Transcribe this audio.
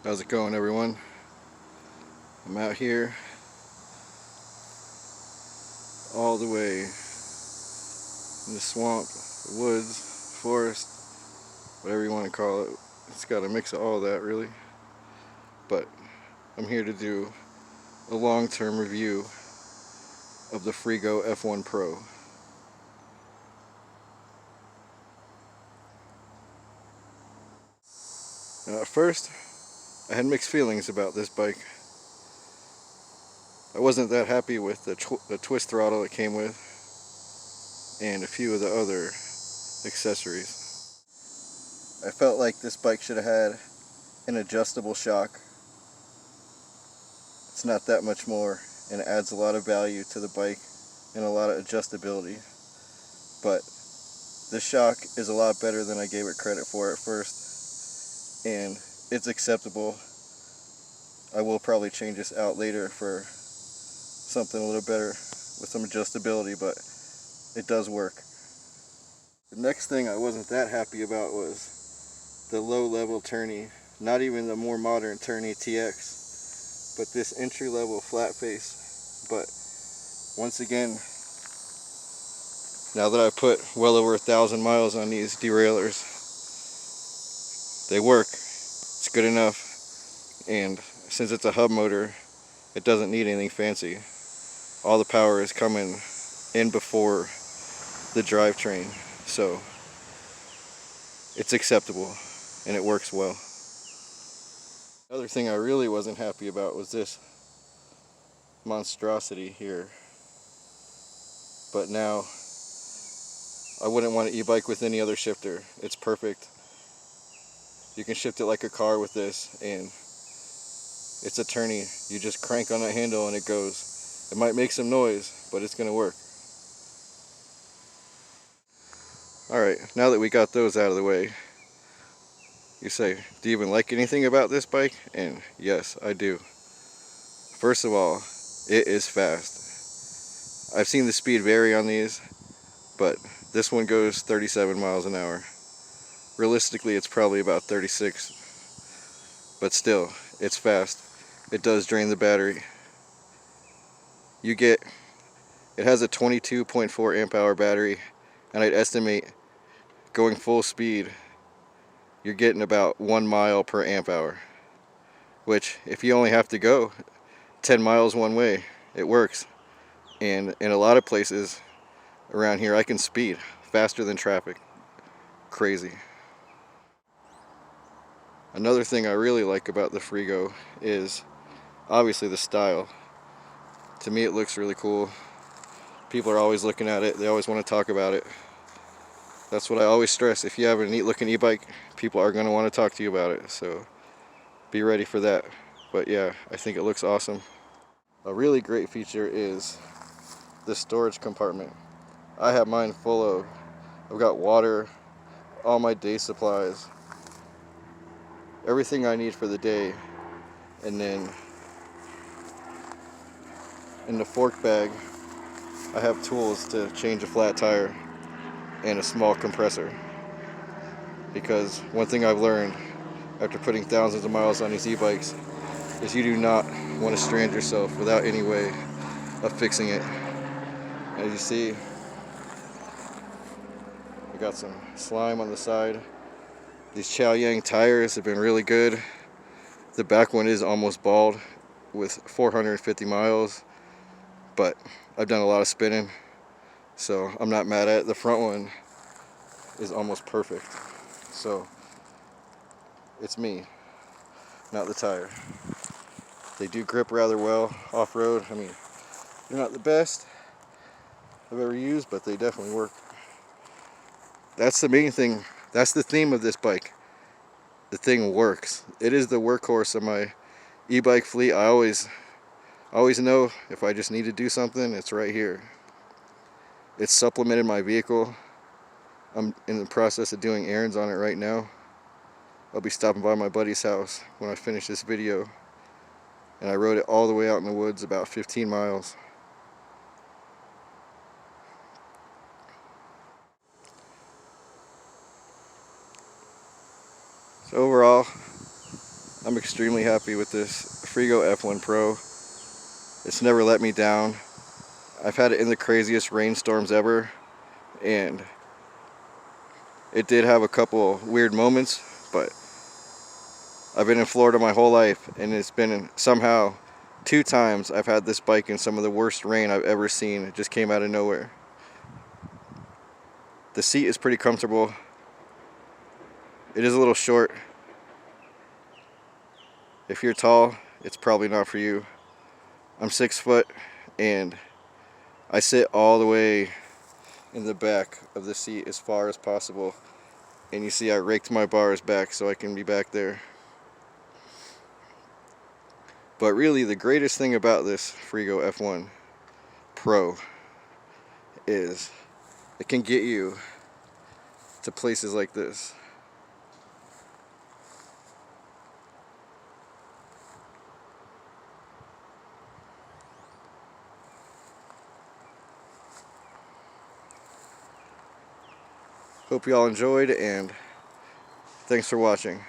How's it going, everyone? I'm out here all the way in the swamp, the woods, forest, whatever you want to call it. It's got a mix of all that, really. But I'm here to do a long-term review of the Freego F1 Pro. Now, at first, I had mixed feelings about this bike. I wasn't that happy with the twist throttle it came with and a few of the other accessories. I felt like this bike should have had an adjustable shock. It's not that much more, and it adds a lot of value to the bike and a lot of adjustability. But this shock is a lot better than I gave it credit for at first, and it's acceptable. I will probably change this out later for something a little better with some adjustability, but it does work. The next thing I wasn't that happy about was the low-level tourney, not even the more modern tourney TX, but this entry-level flat face. But once again, now that I've put well over 1,000 miles on these derailleurs, they work. It's good enough, and since it's a hub motor, it doesn't need anything fancy. All the power is coming in before the drivetrain, so it's acceptable and it works well. Another thing I really wasn't happy about was this monstrosity here, but now I wouldn't want an e-bike with any other shifter. It's perfect. You can shift it like a car with this, and it's a tourney. You just crank on that handle and it goes. It might make some noise, but it's gonna work. Alright, now that we got those out of the way, you say, do you even like anything about this bike? And yes, I do. First of all, it is fast. I've seen the speed vary on these, but this one goes 37 miles an hour. Realistically, it's probably about 36, but still, it's fast. It does drain the battery. It has a 22.4 amp hour battery, and I'd estimate going full speed, you're getting about 1 mile per amp hour, which if you only have to go 10 miles one way, it works. And in a lot of places around here, I can speed faster than traffic. Crazy. Another thing I really like about the Freego is obviously the style. To me, it looks really cool. People are always looking at it. They always want to talk about it. That's what I always stress. If you have a neat looking e-bike, people are going to want to talk to you about it. So be ready for that. But yeah, I think it looks awesome. A really great feature is the storage compartment. I have mine full of, I've got water, all my day supplies, everything I need for the day. And then in the fork bag, I have tools to change a flat tire and a small compressor. Because one thing I've learned after putting thousands of miles on these e-bikes is you do not want to strand yourself without any way of fixing it. As you see, we got some slime on the side. These Chow Yang tires have been really good. The back one is almost bald with 450 miles, but I've done a lot of spinning, so I'm not mad at it. The front one is almost perfect. So it's me, not the tire. They do grip rather well off-road. I mean, they're not the best I've ever used, but they definitely work. That's the main thing. That's the theme of this bike. The thing works. It is the workhorse of my e-bike fleet. I always know if I just need to do something, it's right here. It's supplemented my vehicle. I'm in the process of doing errands on it right now. I'll be stopping by my buddy's house when I finish this video. And I rode it all the way out in the woods, about 15 miles. So overall, I'm extremely happy with this Freego F1 Pro. It's never let me down. I've had it in the craziest rainstorms ever, and it did have a couple weird moments, but I've been in Florida my whole life, and it's been somehow 2 times I've had this bike in some of the worst rain I've ever seen. It just came out of nowhere. The seat is pretty comfortable. It is a little short. If you're tall, it's probably not for you. I'm 6 foot, and I sit all the way in the back of the seat as far as possible. And you see I raked my bars back so I can be back there. But really, the greatest thing about this Freego F1 Pro is it can get you to places like this. Hope you all enjoyed, and thanks for watching.